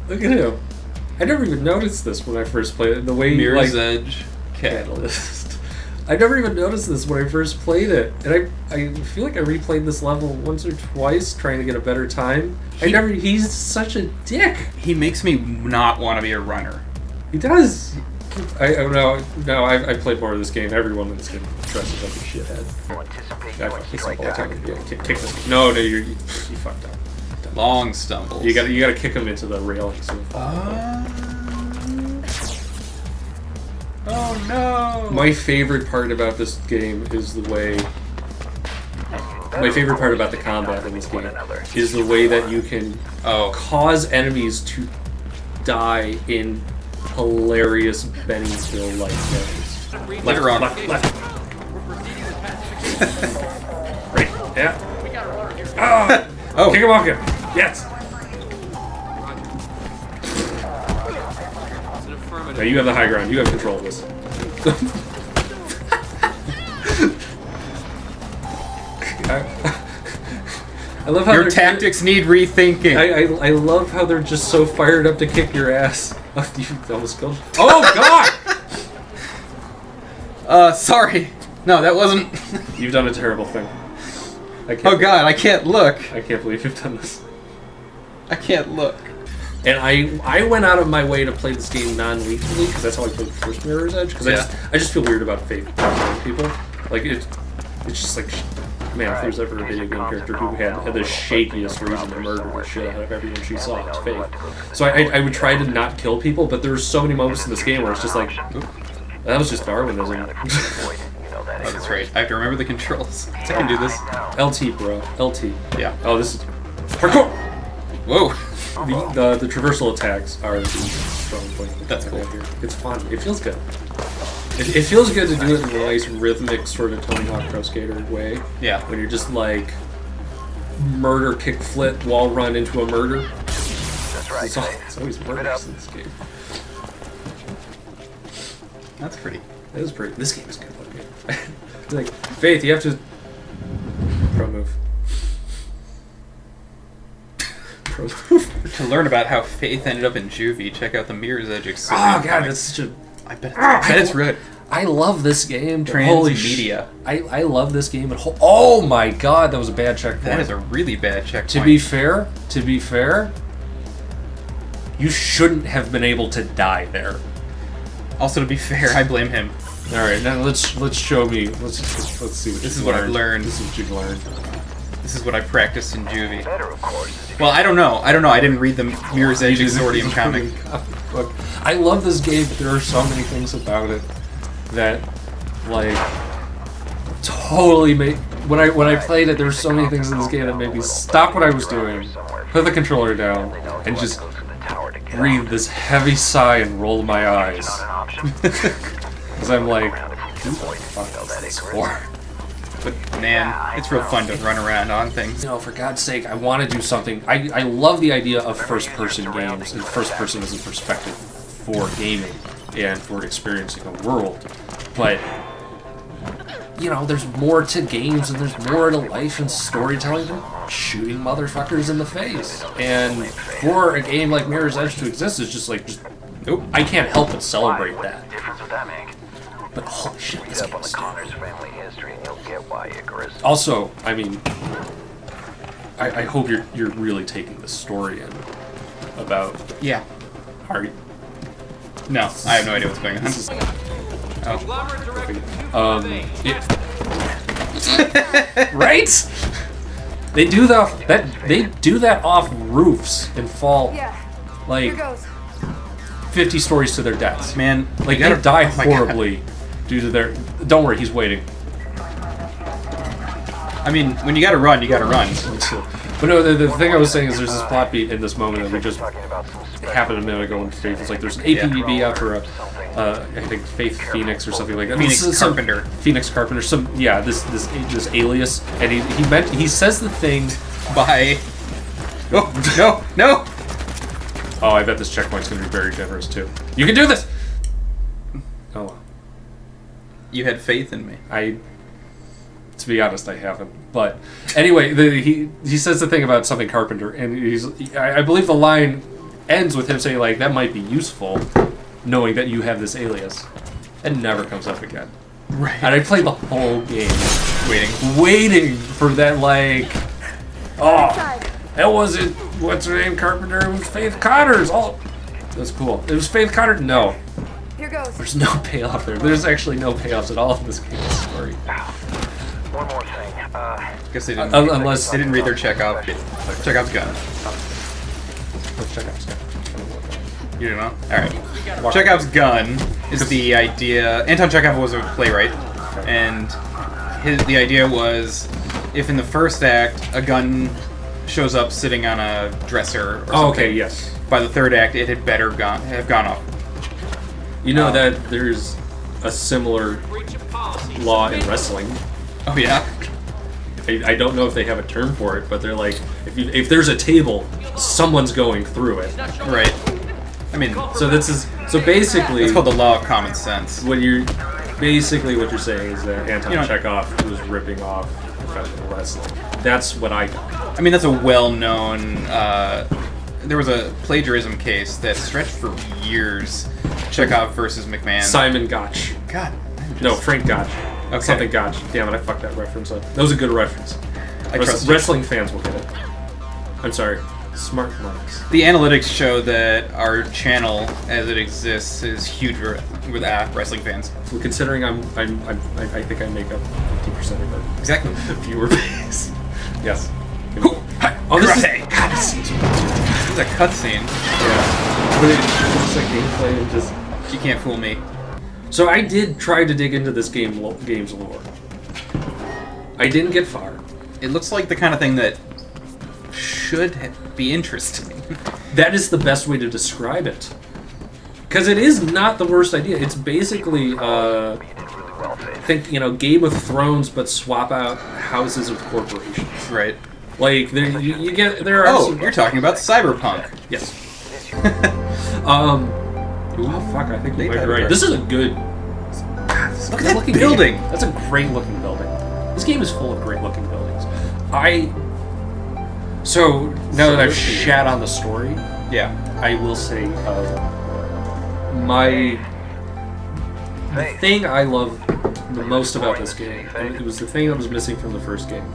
Look at him. I never even noticed this when I first played it. The way Mirror's Edge Catalyst. I never even noticed this when I first played it, and I feel like I replayed this level once or twice trying to get a better time. He's such a dick. He makes me not want to be a runner. He does. I don't know. No, I played more of this game. Everyone in this game dresses like a shithead. I fuck this up all the time. Yeah, kick this. No, you fucked up. Long stumbles. You gotta kick him into the railings. Oh no! My favorite part about this game is the way. My favorite part about the combat in this game is the way that you can cause enemies to die in hilarious Benny Hill-like ways. Left, left. Right. Yeah. Oh! Kick him off him. Yes. Now you have the high ground. You have control of this. I love how your tactics need rethinking. I love how they're just so fired up to kick your ass. You almost killed. Oh God! Sorry. No, that wasn't. You've done a terrible thing. Oh God, I can't look. I can't believe you've done this. I can't look. And I went out of my way to play this game non-lethally because that's how I played the first Mirror's Edge. Because I just feel weird about Faith killing people. Like it's just like, man, if there's ever a video game character who had the shakiest reason to murder the shit out of everyone she saw, it's Faith. So I would try to not kill people, but there's so many moments in this game where it's just like, that was just Darwinism. Oh, that's right. I have to remember the controls. I can do this. LT, bro. LT. Yeah. Oh, this is parkour. Whoa. The traversal attacks are the strong point. That's cool. Here. It's fun. It feels good. It feels good to do it in a nice rhythmic sort of Tony Hawk Pro Skater way. Yeah. When you're just like murder, kick, flip, wall run into a murder. That's right. It's always murders in this game. That's pretty. That is pretty. This game is good looking. Like, Faith, you have to pro move. To learn about how Faith ended up in juvie, check out the Mirror's Edge experience. Oh God, that's such a. I bet it's good. I love this game. Transmedia. I love this game. Oh my God, that was a bad checkpoint. That is a really bad checkpoint. To be fair, you shouldn't have been able to die there. Also, to be fair, I blame him. All right, now let's show me. Let's see what this is what I've learned. This is what you've learned. This is what I practiced in juvie. Well, I don't know. I didn't read the Mirror's Edge Exordium comic. I love this game, but there are so many things about it that, like, totally made. When I played it, there were so many things in this game that made me stop what I was doing, put the controller down, and just breathe this heavy sigh and roll my eyes. Because I'm like, who the fuck is this for? But man, it's real fun to run around on things. You know, for God's sake, I want to do something. I love the idea of first-person games, and first-person as a perspective for gaming and for experiencing a world. But, you know, there's more to games and there's more to life and storytelling than shooting motherfuckers in the face. And for a game like Mirror's Edge to exist, it's just like, nope, I can't help but celebrate that. But holy shit, this game is good. Also, I mean, I hope you're really taking this story in about. Yeah. Are you? No, I have no idea what's going on. Right? They do that off roofs and fall like 50 stories to their deaths. Man, like they die horribly due to their. Don't worry, he's waiting. I mean, when you gotta run, you gotta run. But no, the thing I was saying is there's this plot beat in this moment that we just happened a minute ago in Faith. It's like there's an APB out for I think Faith Phoenix or something like that. Phoenix Carpenter. Phoenix Carpenter. This alias, and he says the thing by. No. Oh, I bet this checkpoint's gonna be very generous too. You can do this. Oh. You had faith in me. To be honest, I haven't. But anyway, he says the thing about something Carpenter, and I believe the line ends with him saying like that might be useful, knowing that you have this alias. It never comes up again. Right. And I played the whole game Waiting. for that like, oh, that wasn't what's her name Carpenter. It was Faith Cotter's. Oh, that's cool. It was Faith Cotter. No, Here goes. there's no payoff there. There's actually no payoffs at all in this game's story. One more thing. Guess they didn't. Unless they didn't read their Chekov. Chekov's gun. Let's check out Scott. You don't know? Alright. Chekov's gun is the idea. Anton Chekhov was a playwright, and the idea was if in the first act a gun shows up sitting on a dresser or something, Oh, okay, yes. by the third act it had better have gone off. You know that there's a similar law in wrestling. Oh yeah? I don't know if they have a term for it, but they're like, if there's a table, someone's going through it. Right. I mean, So basically, it's called the law of common sense. what you're saying is that Anton You know- Chekhov was ripping off professional wrestling. That's what I got. I mean, that's a well-known. There was a plagiarism case that stretched for years. Chekhov versus McMahon. Simon Gotch. God. No, Frank Gotch. Okay. Something Gotch. Damn it, I fucked that reference up. That was a good reference. I trust you. Wrestling fans will get it. I'm sorry. Smart marks. The analytics show that our channel, as it exists, is huge with wrestling fans. Well, considering I think I make up 50% of the Exactly. viewer base. Yes. Oh, this is God, this seems This is a cutscene. yeah. But it's like gameplay and just. You can't fool me. So I did try to dig into this game's lore. I didn't get far. It looks like the kind of thing that should be interesting. That is the best way to describe it. Because it is not the worst idea. It's basically, think, Game of Thrones, but swap out houses of corporations. Right. Like, there are Oh, some... you're talking about Cyberpunk. Yes. Oh, fuck, I think you might be right. This is a good... Look at that building. That's a great looking building. This game is full of great looking buildings. So, now that I've shat on the story, Yeah. I will say, the thing I love the most about this game, and it was the thing that was missing from the first game,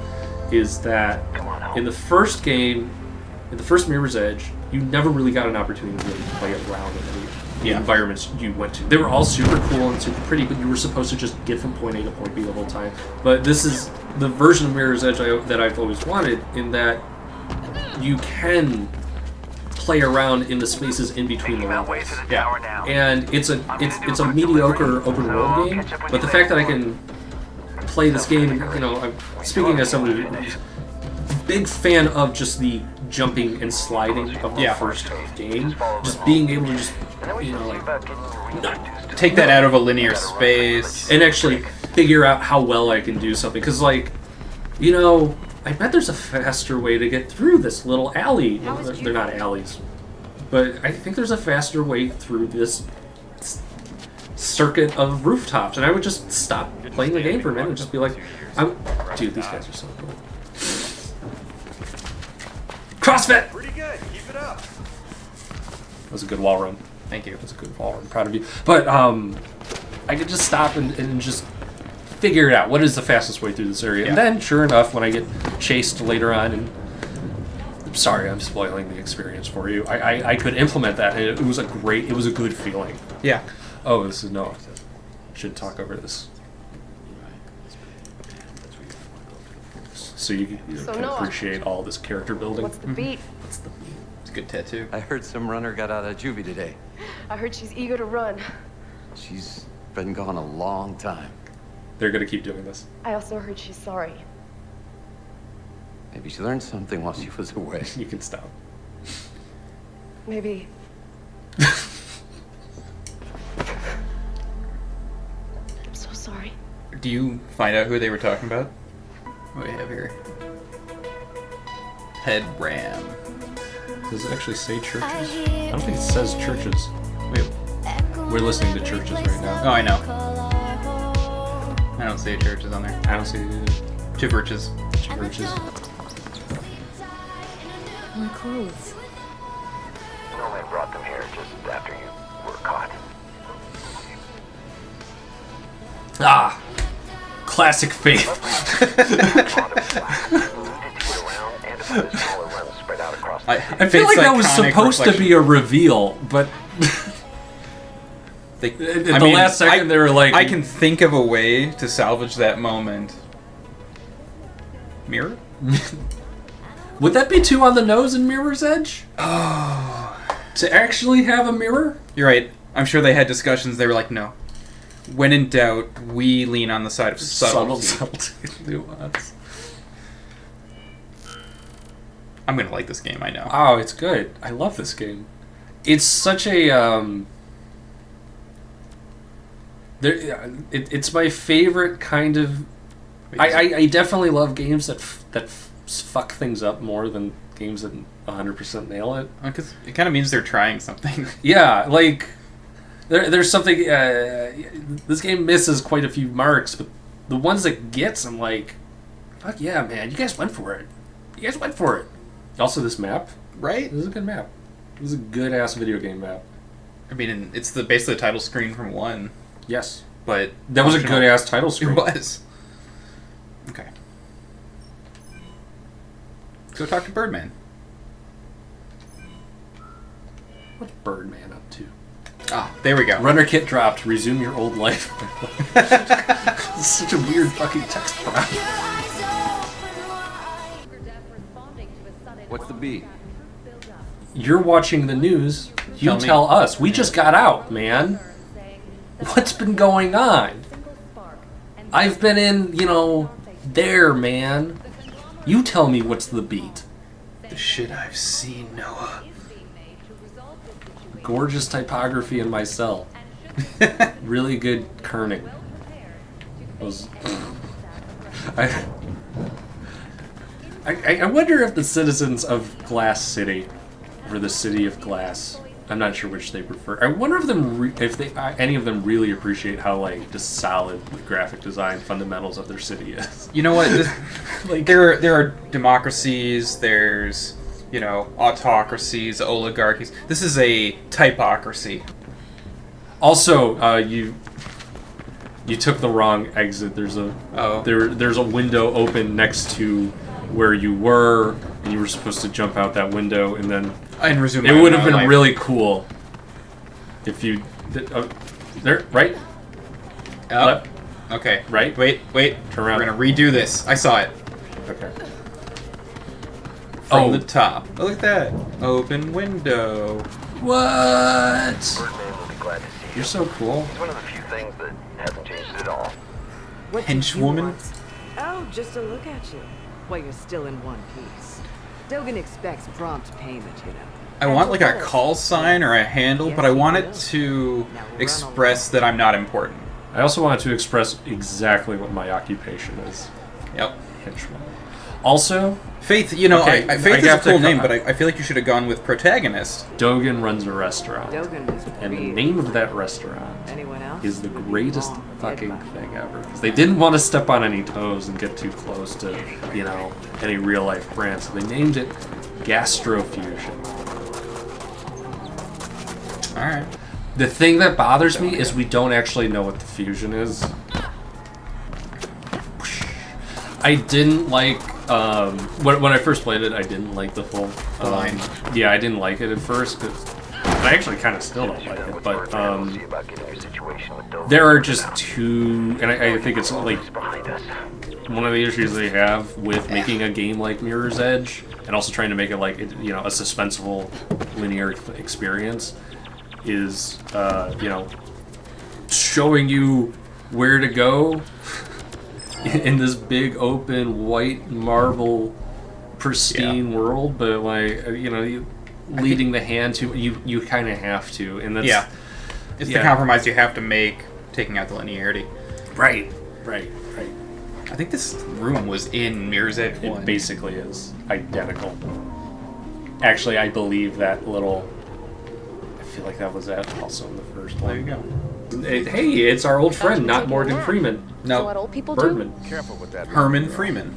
is that in the first game, in the first Mirror's Edge, you never really got an opportunity to really play around in the environments you went to. They were all super cool and super pretty, but you were supposed to just get from point A to point B the whole time. But this is the version of Mirror's Edge that I've always wanted, in that you can play around in the spaces in between the levels. Yeah. And it's a mediocre open world game, but the fact that I can play this game, I'm speaking as somebody who's a big fan of just the jumping and sliding of the first game, just being able to just, Take that out of a linear space. and actually figure out how well I can do something. Because, I bet there's a faster way to get through this little alley. They're not alleys. But I think there's a faster way through this circuit of rooftops. And I would just stop playing the game for a minute and just be like, dude, these guys are so cool. CrossFit! Pretty good. Keep it up. That was a good wall run. Thank you. That was a good wall run. Proud of you. But I could just stop and just figure it out. What is the fastest way through this area? Yeah. And then, sure enough, when I get chased later on, and I'm sorry, I'm spoiling the experience for you. I could implement that, and it was a good feeling. Yeah. Oh, this is no. Should talk over this. So you So can Noah, appreciate all this character building. What's the beat? It's a good tattoo. I heard some runner got out of juvie today. I heard she's eager to run. She's been gone a long time. They're gonna keep doing this. I also heard she's sorry. Maybe she learned something while she was away. You can stop. Maybe. I'm so sorry. Do you find out who they were talking about? What do we have here? Head Ram. Does it actually say churches? I don't think it says churches. Wait, we're listening to churches right now. Oh, I know. I don't see churches on there. I don't see it either. Churches. Churches. My clothes. No, man, brought them here just after you were caught. Ah, classic Faith. I feel like that was supposed to be a reveal, but They, at the last second they were like, I can think of a way to salvage that moment. Mirror? would that be too on the nose in Mirror's Edge? Oh, to actually have a mirror? You're right. I'm sure they had discussions. They were like, no. When in doubt, we lean on the side of subtlety. Nuance. I'm gonna like this game, I know. Oh, it's good. I love this game. It's such a it's my favorite kind of. I definitely love games that fuck things up more than games that 100% nail it. Because it kind of means they're trying something. Yeah, like there's something. This game misses quite a few marks, but the ones that gets, I'm like, fuck yeah, man! You guys went for it. You guys went for it. Also, this map, Right? this is a good map. This is a good ass video game map. I mean, it's basically the title screen from 1, Yes, but that was a functional. good ass title It screen. was. Okay. Go talk to Birdman. What's Birdman up to? Ah, there we go. Runner kit dropped. Resume your old life. This is such a weird fucking text prompt. What's the beat? You're watching the news. You Tell me. tell us. We just got out, man. What's been going on? I've been in, there, man. You tell me what's the beat. The shit I've seen, Noah. Gorgeous typography in my cell. Really good kerning. Those. I wonder if the citizens of Glass City, or the City of Glass, I'm not sure which they prefer. I wonder if any of them really appreciate how just solid the graphic design fundamentals of their city is. You know what? There are democracies. There's autocracies, oligarchies. This is a typocracy. Also, you took the wrong exit. There's a there's a window open next to where you were, and you were supposed to jump out that window, and then And resume. it my would have been life. really cool if you did, there, right? Oh, Left. okay. Right? Wait. Turn around. We're gonna redo this. I saw it Okay. from the top. Oh, look at that. Open window. What? Birdman will be glad to see you. You're so cool. It's one of the few things that hasn't changed at all. What did you Henchwoman? want? Oh, just to look at you. While you're still in one piece. Dogan expects prompt payment, I want like a call sign or a handle, but I want it to express that I'm not important. I also wanted to express exactly what my occupation is. Yep. Henchman. Also, Faith, Okay, Faith I is a have to cool co- name, but I feel like you should have gone with protagonist. Dogan runs a restaurant. Dogan was And the real. name of that restaurant Anyone else? is the would be greatest long fucking dead by thing ever. Because they didn't want to step on any toes and get too close to, any real life brand. So they named it Gastrofusion. Alright. The thing that bothers me is we don't actually know what the fusion is. I didn't like when I first played it. I didn't like the full line. Yeah, I didn't like it at first. I actually kind of still don't like it, but Birdman will see about getting your situation with Dover. there are just two, and I think it's like He's behind us. one of the issues they have with making a game like Mirror's Edge, and also trying to make it like a suspenseful linear experience, is showing you where to go in this big open white marble pristine world, but leading the hand to you kind of have to, and that's It's the compromise you have to make, taking out the linearity. right. I think this room was in Mirror's Edge 1. It basically is identical. Actually, I believe that little. I feel like that was also in the first one. There you go. Hey, it's our old friend, not Morgan Freeman. So what No, old people Birdman. Careful with that. Herman Freeman.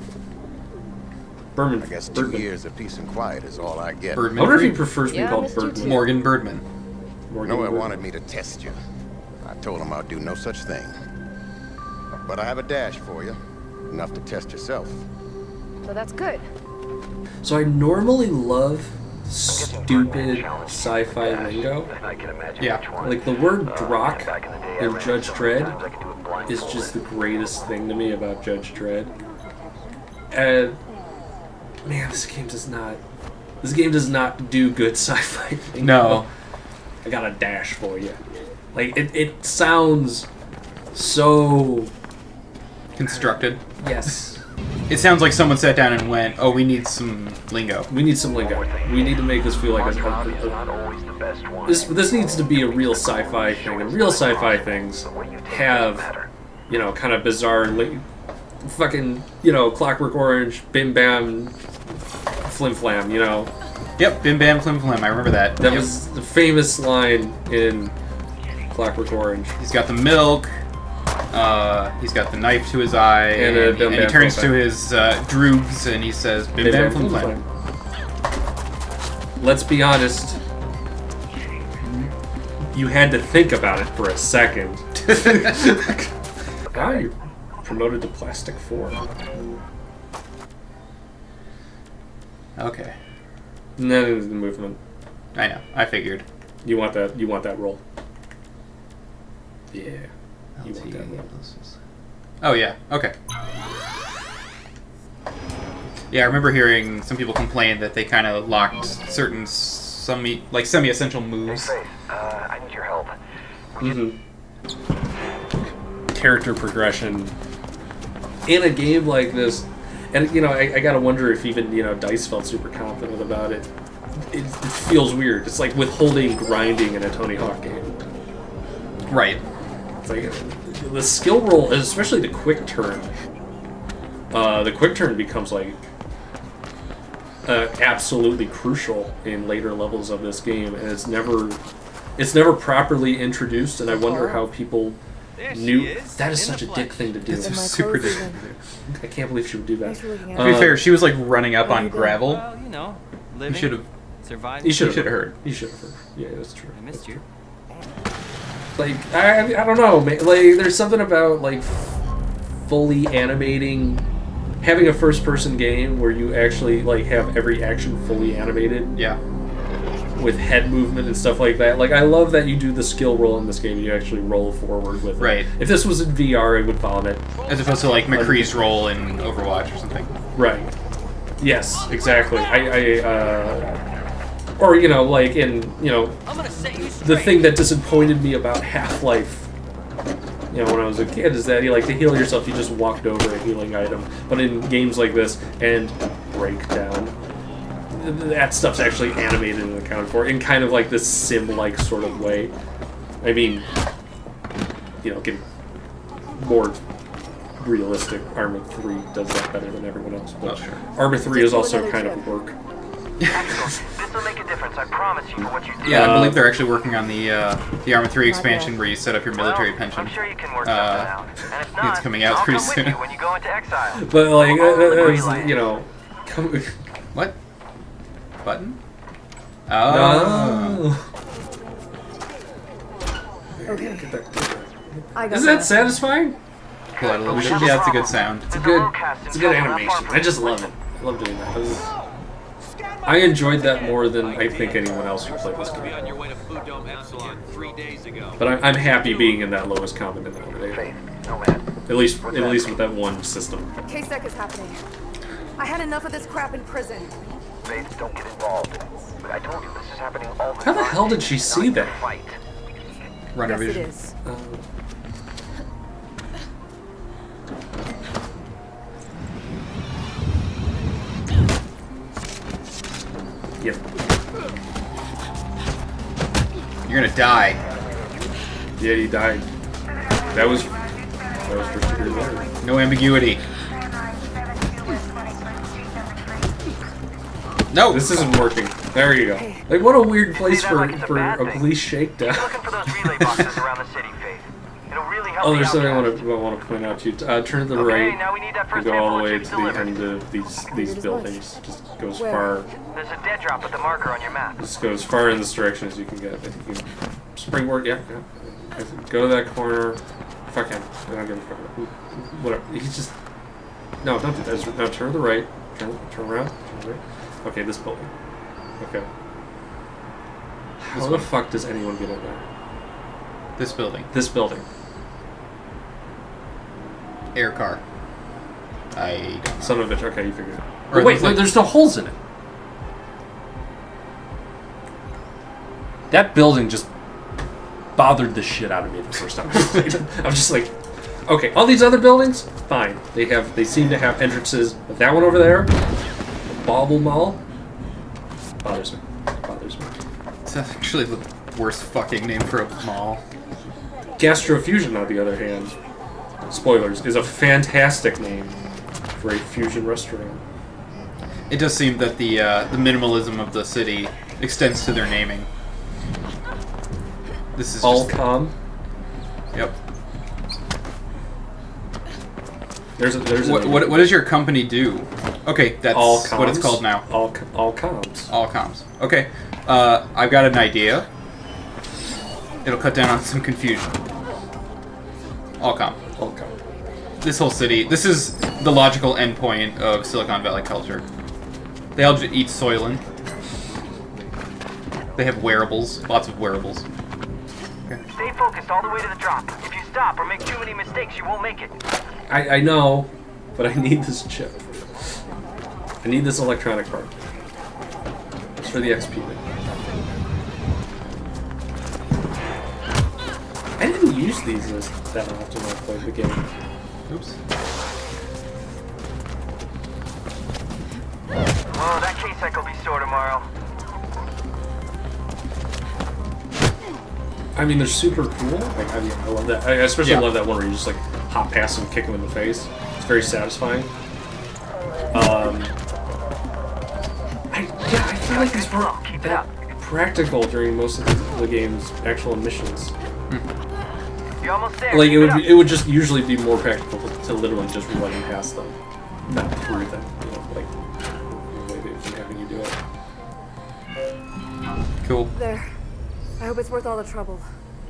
Berman. I guess 2 Birdman. years of peace and quiet is all I get. I Birdman. wonder if he Free? prefers being Yeah, called Mr. Birdman. Morgan Birdman. Morgan Noah Birdman. wanted me to test you. I told him I'd do no such thing. But I have a dash for you. Enough to test yourself. So that's good. So I normally love stupid sci-fi lingo. I can imagine Yeah. which one. Like the word Drock Back in the day, I in ran Judge so many Dredd times I could do it is blindfolded. just the greatest thing to me about Judge Dredd. And man, this game does not do good sci-fi lingo. No. I got a dash for you. Like it sounds so Constructed. yes. It sounds like someone sat down and went, "Oh, we need some lingo." We need some lingo. We need to make this feel like Monstrosity is a not always the best one. this needs to be a real sci-fi thing, and real sci-fi things have, you know, kind of bizarre, fucking, you know, Clockwork Orange, Bim Bam, Flim Flam, you know. Yep, Bim Bam Flim Flam. I remember that. That Yep. was the famous line in Clockwork Orange. He's got the milk. He's got the knife to his eye, And, and, Bim he Bam turns Flim to his droogs and he says, "Bim Bam Flim Flam." Let's be honest. You had to think about it for a second. Ah, you're promoted to Plastic 4. Okay, And then there's the movement. I know. I figured. You want that? You want that role? Yeah. You want that role? Oh yeah. Okay. Yeah, I remember hearing some people complain that they kind of locked certain semi-essential Hey, moves. Faith, I need your help. Mm-hmm. Character progression in a game like this, and you know, I gotta wonder if even, you know, DICE felt super confident about it. It feels weird. It's like withholding grinding in a Tony Hawk game. Right. It's like the skill roll, especially the quick turn. The quick turn becomes like absolutely crucial in later levels of this game, and it's never properly introduced. And I wonder how people knew that is such a dick thing to do. It's my super clothes dick. I can't believe she would do that. Thanks for looking at To be fair, she was like running up on gravel. Well, you know, You living, should have. surviving. You should should have heard. You should have heard. Yeah, that's true. I missed you. Like I don't know, man. Like there's something about like fully animating, having a first-person game where you actually like have every action fully animated Yeah. with head movement and stuff like that. Like I love that you do the skill roll in this game. You actually roll forward with it. Right. If this was in VR, I would follow it. As opposed to like McCree's role in Overwatch or something. Right. Yes, exactly. Or you know, like in, you know, I'm gonna set you straight. the thing that disappointed me about Half-Life, you know, when I was a kid, is that you like to heal yourself, you just walked over a healing item. But in games like this and Breakdown, that stuff's actually animated and accounted for in kind of like this sim-like sort of way. I mean, you know, getting more realistic. Arma 3 does that better than everyone else. But Oh, sure. Arma 3 is also kind of work. This will make a difference, I promise you, for what you did. Yeah, I believe they're actually working on the Arma 3 expansion where you set up your military Well, pension. I'm sure you can work something out. And if not, It's coming out I'll pretty come soon. with you when you go into exile. But like, Greenland. you know, What? Button? Oh. Okay. I got Isn't that satisfying? Blood illusion. Yeah, that's a good sound. It's a good animation. I just love it. I love doing that. I enjoyed that more than I think anyone else who played this Be on game. your way to Food Dome Epsilon 3 days ago. But I'm happy being in that lowest common denominator. Faith, no man. At least with that one system. K-Sec is happening. I had enough of this crap in prison. Faith, don't get involved. But I told you this is happening all the How time. the hell did she see that? Fight. Runner Yes, it vision. is. Yep. You're gonna die. Yeah, he died. That was first degree murder. No ambiguity. No! This isn't working. There you go. Like, what a weird place for a police shakedown. Looking for those relay boxes around the city, Faith. It'll really Oh, there's something I want to point out to you. Turn to the right now we need that and first go all the sample way of to Jimmy the delivered. end of these buildings. Just go as Where? far. There's a dead drop with the marker on your map. Just go as far in this direction as you can get. I think you can springboard. Yeah. Go to that corner. Fuck him. I don't give a fuck. Whatever. He's just. No, don't do that. Now turn to the right. Turn around. Turn to the right. Okay, this building. Okay. How the fuck does anyone get in there? This building. This building. Air car. I don't know. Son of a bitch. Okay, you figured it. Or Oh, wait, there's, like- there's no holes in it. That building just bothered the shit out of me the first time I played it. I was just like, okay, all these other buildings, fine. They seem to have entrances. But that one over there, the Bauble Mall, bothers me. Bothers me. It's actually the worst fucking name for a mall. Gastrofusion, on the other hand, spoilers, is a fantastic name for a fusion restaurant. It does seem that the minimalism of the city extends to their naming. This is All just... calm. Yep. There's What does your company do? Okay, that's all comms, what it's called now. All comms. All comms. Okay. I've got an idea. It'll cut down on some confusion. All comm. All comm. This whole city. This is the logical endpoint of Silicon Valley culture. They all just eat soylent. They have wearables. Lots of wearables. Stay focused all the way to the drop. If you stop or make too many mistakes, you won't make it. I know, but I need this chip. I need this electronic part. It's for the XP. I didn't use these that often when I played the game. Oops. Oh, that case cycle will be sore tomorrow. I mean, they're super cool. Like, I love that. I especially Yeah. love that one where you just like hop past them, kick them in the face. It's very satisfying. I feel like these weren't that practical during most of the game's actual missions. You're almost there. Like Keep it up. it would just usually be more practical to literally just running past them, not through them. You know, like the way they've been having you do it. Cool. There. I hope it's worth all the trouble.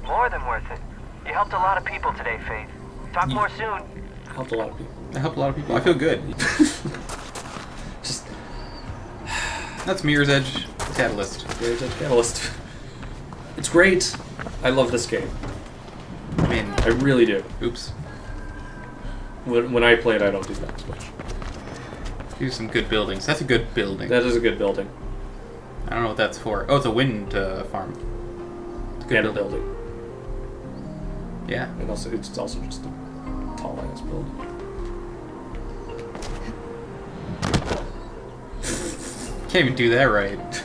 More than worth it. You helped a lot of people today, Faith. Talk more soon. Helped a lot of people. I helped a lot of people. I feel good. Just That's Mirror's Edge Catalyst. there's a catalyst. It's great. I love this game. I mean, I really do. oops. When I play it, I don't do that as much. Here's some good buildings. That's a good building. That is a good building. I don't know what that's for. Oh, it's a wind farm. Good And a building. building. Yeah. And also, it's also just a tall ass building. Can't even do that right.